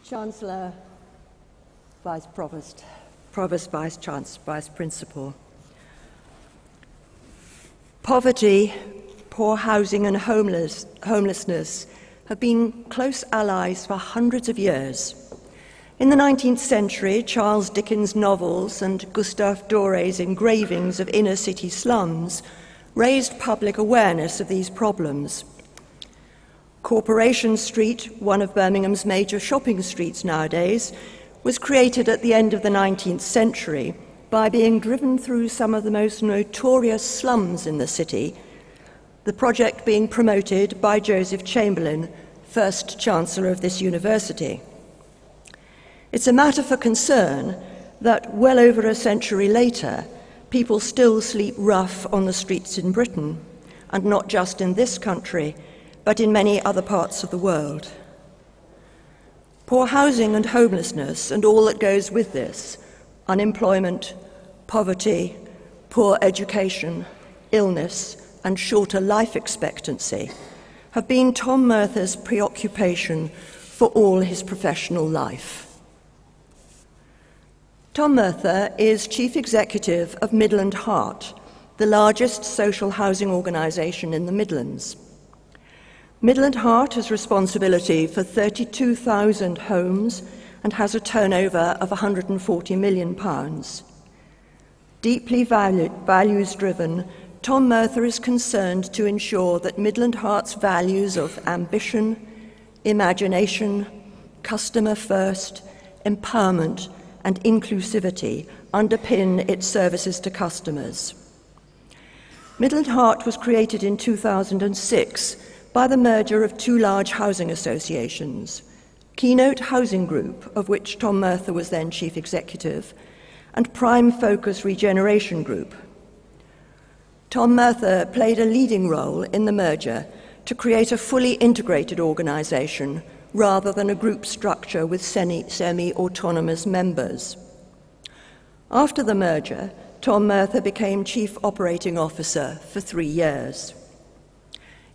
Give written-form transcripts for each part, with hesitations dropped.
Chancellor, Vice Provost, Provost, Vice Chancellor, Vice Principal. Poverty, poor housing and homelessness have been close allies for hundreds of years. In the 19th century, Charles Dickens' novels and Gustave Doré's engravings of inner-city slums raised public awareness of these problems. Corporation Street, one of Birmingham's major shopping streets nowadays, was created at the end of the 19th century by being driven through some of the most notorious slums in the city, the project being promoted by Joseph Chamberlain, first Chancellor of this university. It's a matter for concern that well over a century later, people still sleep rough on the streets in Britain, and not just in this country, but in many other parts of the world. Poor housing and homelessness and all that goes with this, unemployment, poverty, poor education, illness, and shorter life expectancy, have been Tom Murtha's preoccupation for all his professional life. Tom Murtha is Chief Executive of Midland Heart, the largest social housing organisation in the Midlands. Midland Heart has responsibility for 32,000 homes and has a turnover of £140 million. Deeply values-driven, Tom Murtha is concerned to ensure that Midland Heart's values of ambition, imagination, customer first, empowerment, and inclusivity underpin its services to customers. Midland Heart was created in 2006 by the merger of two large housing associations, Keynote Housing Group, of which Tom Murtha was then Chief Executive, and Prime Focus Regeneration Group. Tom Murtha played a leading role in the merger to create a fully integrated organisation rather than a group structure with semi-autonomous members. After the merger, Tom Murtha became Chief Operating Officer for 3 years.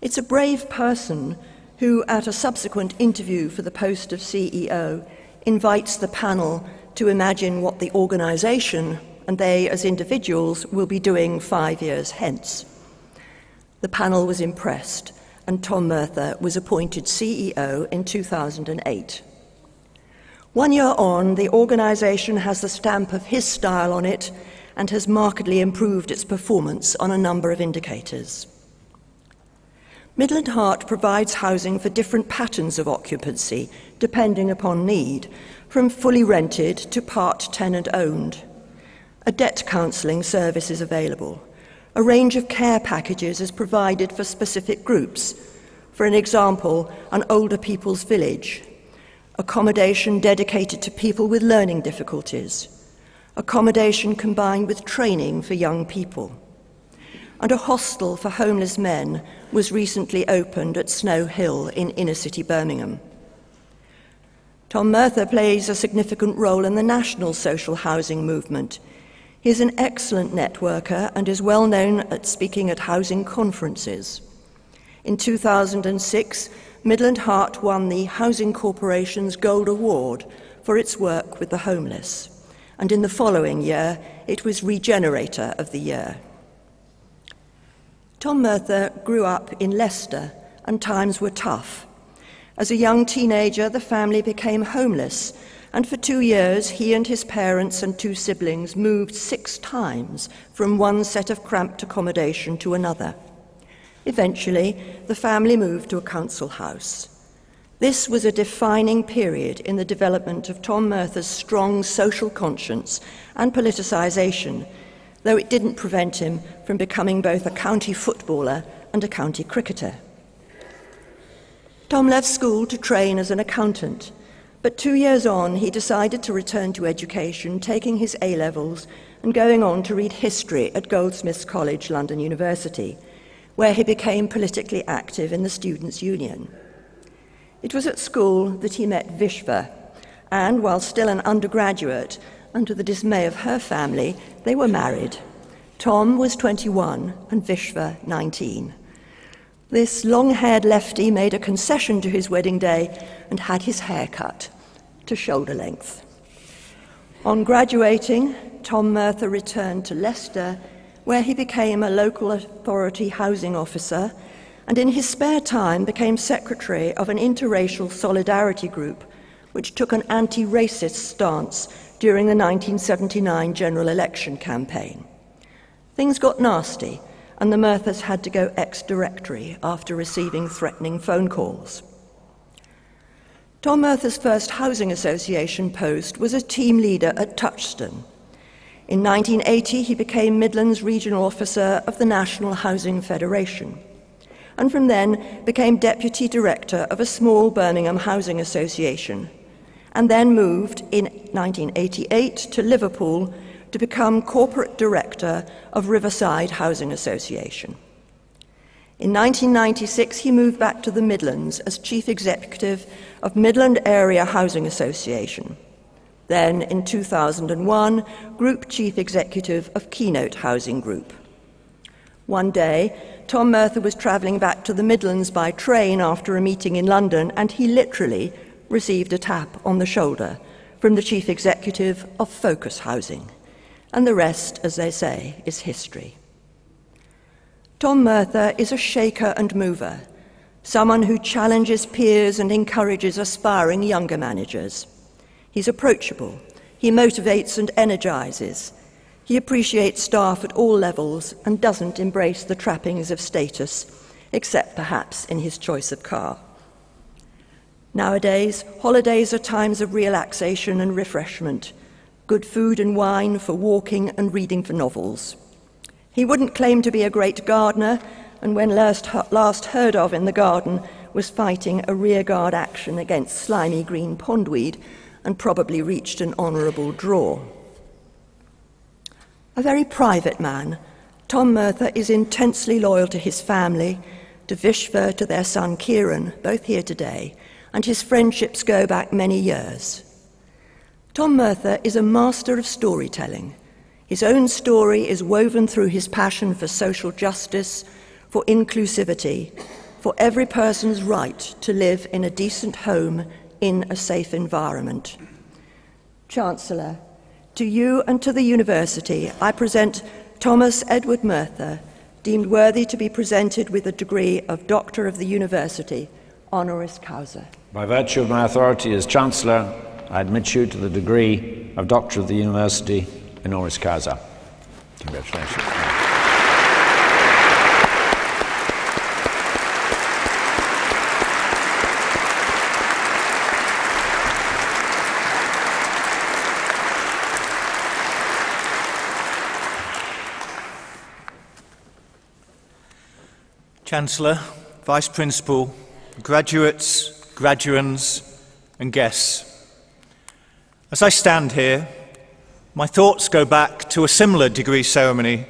It's a brave person who, at a subsequent interview for the post of CEO, invites the panel to imagine what the organisation and they as individuals will be doing 5 years hence. The panel was impressed, and Tom Murtha was appointed CEO in 2008. 1 year on, the organisation has the stamp of his style on it and has markedly improved its performance on a number of indicators. Midland Heart provides housing for different patterns of occupancy, depending upon need, from fully rented to part tenant-owned. A debt counselling service is available. A range of care packages is provided for specific groups. For an example, an older people's village, accommodation dedicated to people with learning difficulties, accommodation combined with training for young people, and a hostel for homeless men was recently opened at Snow Hill in inner-city Birmingham. Tom Murtha plays a significant role in the national social housing movement. He is an excellent networker and is well known at speaking at housing conferences. In 2006, Midland Heart won the Housing Corporation's Gold Award for its work with the homeless, and in the following year, it was Regenerator of the Year. Tom Murtha grew up in Leicester, and times were tough. As a young teenager, the family became homeless, and for 2 years, he and his parents and 2 siblings moved 6 times from one set of cramped accommodation to another. Eventually, the family moved to a council house. This was a defining period in the development of Tom Murtha's strong social conscience and politicisation, though it didn't prevent him from becoming both a county footballer and a county cricketer. Tom left school to train as an accountant, but 2 years on he decided to return to education, taking his A-levels and going on to read history at Goldsmiths College, London University, where he became politically active in the Students' Union. It was at school that he met Vishva, and while still an undergraduate, and to the dismay of her family, they were married. Tom was 21 and Vishva 19. This long-haired lefty made a concession to his wedding day and had his hair cut. to shoulder length. On graduating, Tom Murtha returned to Leicester, where he became a local authority housing officer, and in his spare time became secretary of an interracial solidarity group, which took an anti-racist stance during the 1979 general election campaign. Things got nasty, and the Murthas had to go ex-directory after receiving threatening phone calls. Tom Murtha's first housing association post was as team leader at Touchstone. In 1980, he became Midlands Regional Officer of the National Housing Federation, and from then became Deputy Director of a small Birmingham housing association, and then moved in 1988 to Liverpool to become Corporate Director of Riverside Housing Association. In 1996, he moved back to the Midlands as Chief Executive of Midland Area Housing Association. Then, in 2001, Group Chief Executive of Keynote Housing Group. One day, Tom Murtha was travelling back to the Midlands by train after a meeting in London, and he literally received a tap on the shoulder from the Chief Executive of Focus Housing. And the rest, as they say, is history. Tom Murtha is a shaker and mover, someone who challenges peers and encourages aspiring younger managers. He's approachable, he motivates and energizes. He appreciates staff at all levels and doesn't embrace the trappings of status, except perhaps in his choice of car. Nowadays, holidays are times of relaxation and refreshment, good food and wine for walking and reading for novels. He wouldn't claim to be a great gardener, and when last heard of in the garden was fighting a rearguard action against slimy green pondweed, and probably reached an honourable draw. A very private man, Tom Murtha is intensely loyal to his family, to Vishva, to their son Kieran, both here today, and his friendships go back many years. Tom Murtha is a master of storytelling. His own story is woven through his passion for social justice, for inclusivity, for every person's right to live in a decent home in a safe environment. Chancellor, to you and to the University, I present Thomas Edward Murtha, deemed worthy to be presented with the degree of Doctor of the University, honoris causa. By virtue of my authority as Chancellor, I admit you to the degree of Doctor of the University, honoris causa. Congratulations. Chancellor, Vice Principal, graduates, graduands, and guests. As I stand here, my thoughts go back to a similar degree ceremony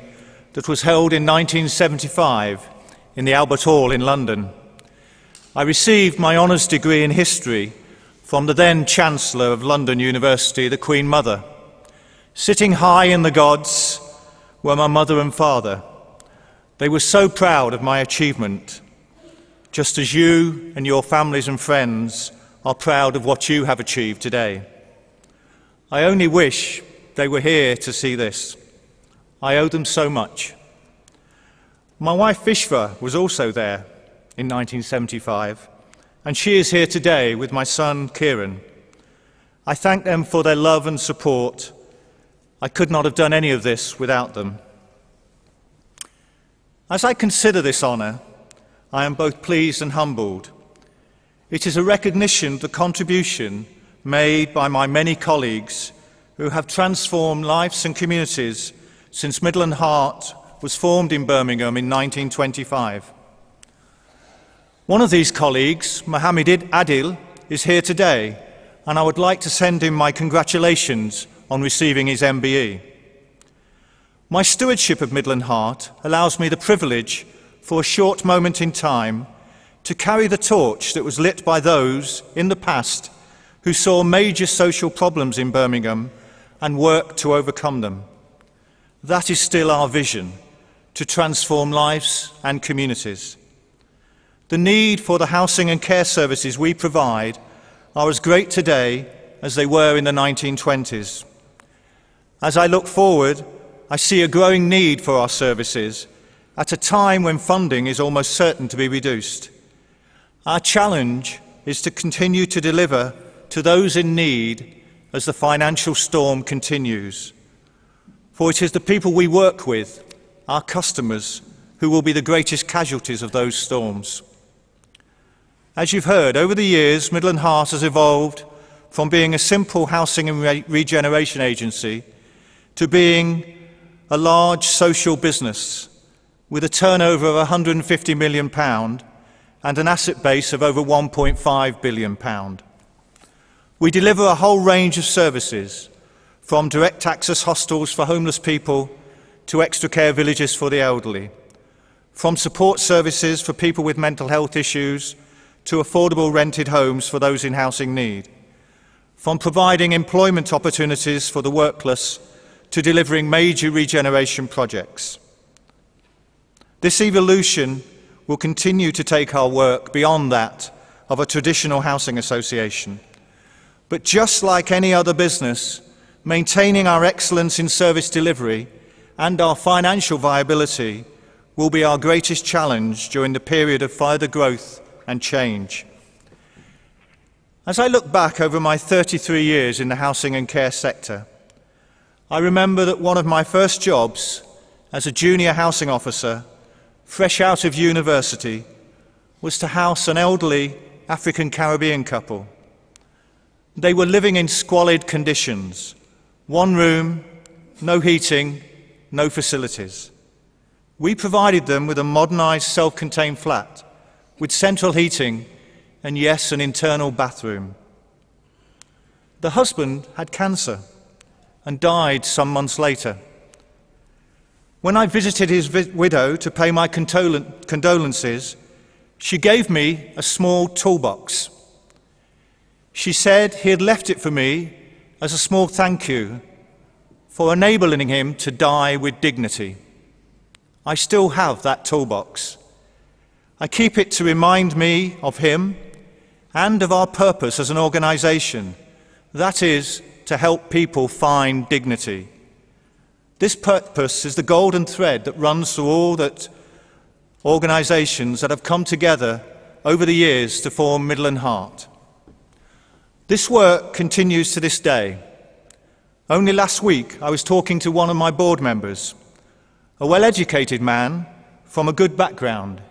that was held in 1975 in the Albert Hall in London. I received my honours degree in history from the then Chancellor of London University, the Queen Mother. Sitting high in the gods were my mother and father. They were so proud of my achievement, just as you and your families and friends are proud of what you have achieved today. I only wish they were here to see this. I owe them so much. My wife Vishva was also there in 1975, and she is here today with my son Kieran. I thank them for their love and support. I could not have done any of this without them. As I consider this honour, I am both pleased and humbled. It is a recognition of the contribution made by my many colleagues who have transformed lives and communities since Midland Heart was formed in Birmingham in 1925. One of these colleagues, Mohammed Adil, is here today, and I would like to send him my congratulations on receiving his MBE. My stewardship of Midland Heart allows me the privilege for a short moment in time to carry the torch that was lit by those in the past who saw major social problems in Birmingham and worked to overcome them. That is still our vision, to transform lives and communities. The need for the housing and care services we provide are as great today as they were in the 1920s. As I look forward, I see a growing need for our services at a time when funding is almost certain to be reduced. Our challenge is to continue to deliver to those in need as the financial storm continues. For it is the people we work with, our customers, who will be the greatest casualties of those storms. As you've heard, over the years, Midland Heart has evolved from being a simple housing and regeneration agency to being a large social business with a turnover of £150 million and an asset base of over £1.5 billion. We deliver a whole range of services, from direct access hostels for homeless people to extra care villages for the elderly, from support services for people with mental health issues to affordable rented homes for those in housing need, from providing employment opportunities for the workless to delivering major regeneration projects. This evolution will continue to take our work beyond that of a traditional housing association. But just like any other business, maintaining our excellence in service delivery and our financial viability will be our greatest challenge during the period of further growth and change. As I look back over my 33 years in the housing and care sector, I remember that one of my first jobs as a junior housing officer, fresh out of university, was to house an elderly African Caribbean couple. They were living in squalid conditions. One room, no heating, no facilities. We provided them with a modernised self-contained flat with central heating and, yes, an internal bathroom. The husband had cancer and died some months later. When I visited his widow to pay my condolences, she gave me a small toolbox. She said he had left it for me as a small thank you for enabling him to die with dignity. I still have that toolbox. I keep it to remind me of him and of our purpose as an organisation, that is, to help people find dignity. This purpose is the golden thread that runs through all that organisations that have come together over the years to form Midland Heart. This work continues to this day. Only last week I was talking to one of my board members, a well-educated man from a good background.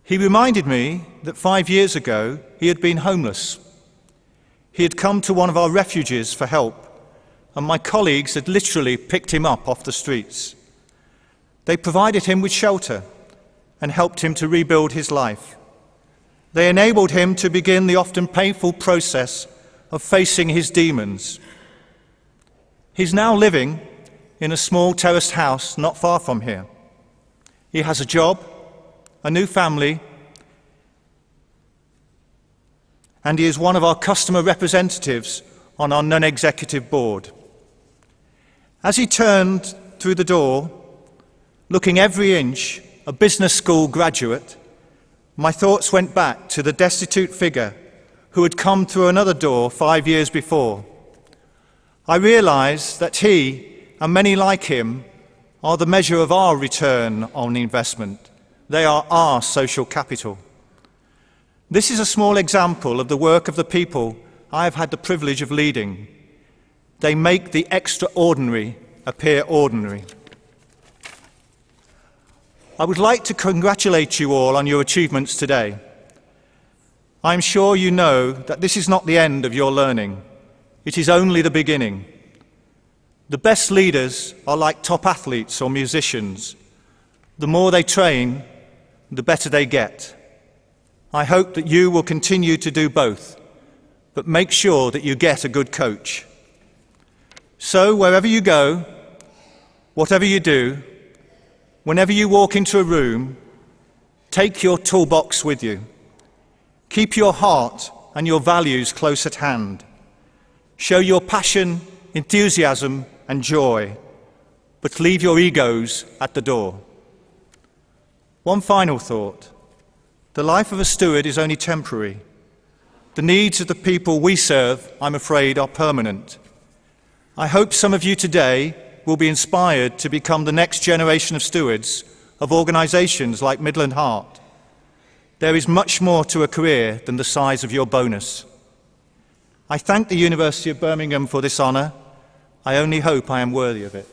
He reminded me that 5 years ago he had been homeless. He had come to one of our refuges for help, and my colleagues had literally picked him up off the streets. They provided him with shelter and helped him to rebuild his life. They enabled him to begin the often painful process of facing his demons. He's now living in a small terraced house not far from here. He has a job, a new family, and he is one of our customer representatives on our non-executive board. As he turned through the door, looking every inch a business school graduate, my thoughts went back to the destitute figure who had come through another door 5 years before. I realised that he, and many like him, are the measure of our return on investment. They are our social capital. This is a small example of the work of the people I have had the privilege of leading. They make the extraordinary appear ordinary. I would like to congratulate you all on your achievements today. I am sure you know that this is not the end of your learning. It is only the beginning. The best leaders are like top athletes or musicians. The more they train, the better they get. I hope that you will continue to do both, but make sure that you get a good coach. So wherever you go, whatever you do, whenever you walk into a room, take your toolbox with you. Keep your heart and your values close at hand. Show your passion, enthusiasm, and joy, but leave your egos at the door. One final thought. The life of a steward is only temporary. The needs of the people we serve, I'm afraid, are permanent. I hope some of you today will be inspired to become the next generation of stewards of organisations like Midland Heart. There is much more to a career than the size of your bonus. I thank the University of Birmingham for this honour. I only hope I am worthy of it.